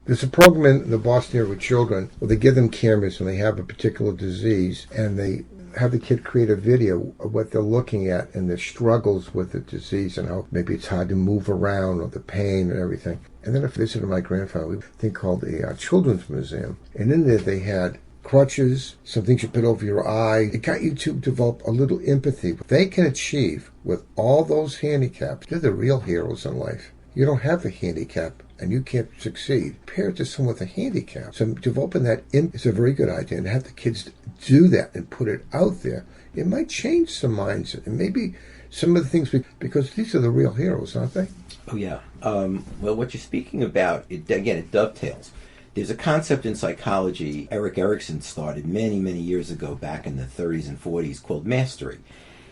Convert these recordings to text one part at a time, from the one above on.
There's a program in the Boston area with children where they give them cameras when they have a particular disease, and they have the kid create a video of what they're looking at and their struggles with the disease and how maybe it's hard to move around or the pain and everything. And then I visited my grandfather, we have a thing called the Children's Museum. And in there they had crutches, some things you put over your eye. It got you to develop a little empathy. They can achieve with all those handicaps. They're the real heroes in life. You don't have a handicap and you can't succeed. Compare it to someone with a handicap. So developing that is a very good idea. And to have the kids do that and put it out there, it might change some minds. And maybe some of the things, because these are the real heroes, aren't they? Oh, yeah. Well, what you're speaking about, it dovetails. There's a concept in psychology Erik Erikson started many, many years ago, back in the 30s and 40s, called mastery.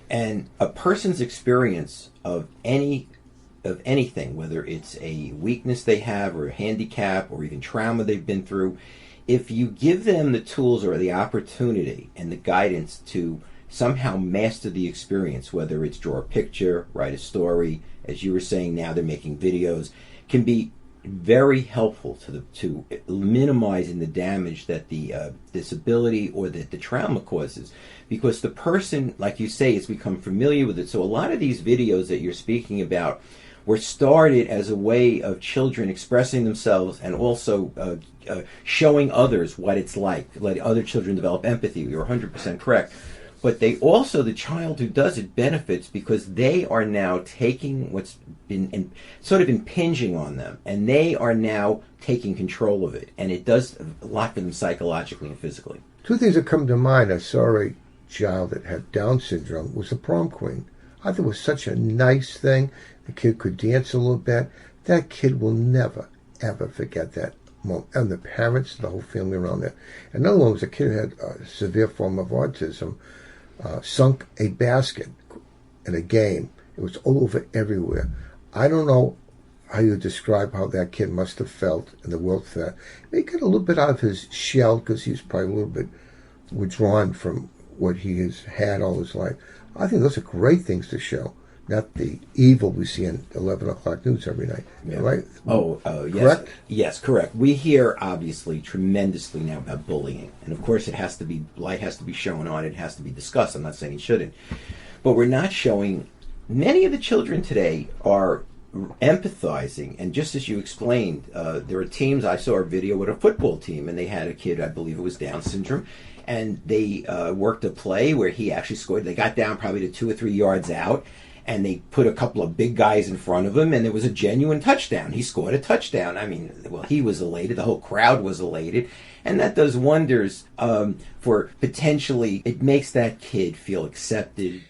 And a person's experience of anything, whether it's a weakness they have or a handicap or even trauma they've been through, if you give them the tools or the opportunity and the guidance to somehow master the experience, whether it's draw a picture, write a story, as you were saying, now they're making videos, can be very helpful to minimizing the damage that the disability or that the trauma causes, because the person, like you say, has become familiar with it. So a lot of these videos that you're speaking about were started as a way of children expressing themselves and also showing others what it's like, let other children develop empathy. You're 100% correct. But they also, the child who does it benefits because they are now taking what's been sort of impinging on them, and they are now taking control of it. And it does a lot for them psychologically and physically. Two things that come to mind. I saw a child that had Down syndrome, was a prom queen. I thought it was such a nice thing. The kid could dance a little bit. That kid will never, ever forget that moment. And the parents, the whole family around there. Another one was a kid who had a severe form of autism. Sunk a basket in a game. It was all over everywhere. I don't know how you describe how that kid must have felt in the world for that. He got a little bit out of his shell because he's probably a little bit withdrawn from what he has had all his life. I think those are great things to show, not the evil we see in 11 o'clock news every night. Yeah. Right? Yes. Correct? Yes, correct. We hear, obviously, tremendously now about bullying. And, of course, light has to be shown on it. It has to be discussed. I'm not saying it shouldn't. But we're not showing, many of the children today are empathizing. And just as you explained, there are teams, I saw a video with a football team, and they had a kid, I believe it was Down syndrome, and they worked a play where he actually scored. They got down probably to 2 or 3 yards out, and they put a couple of big guys in front of him, and there was a genuine touchdown. He scored a touchdown. I mean, well, he was elated. The whole crowd was elated. And that does wonders for potentially, it makes that kid feel accepted.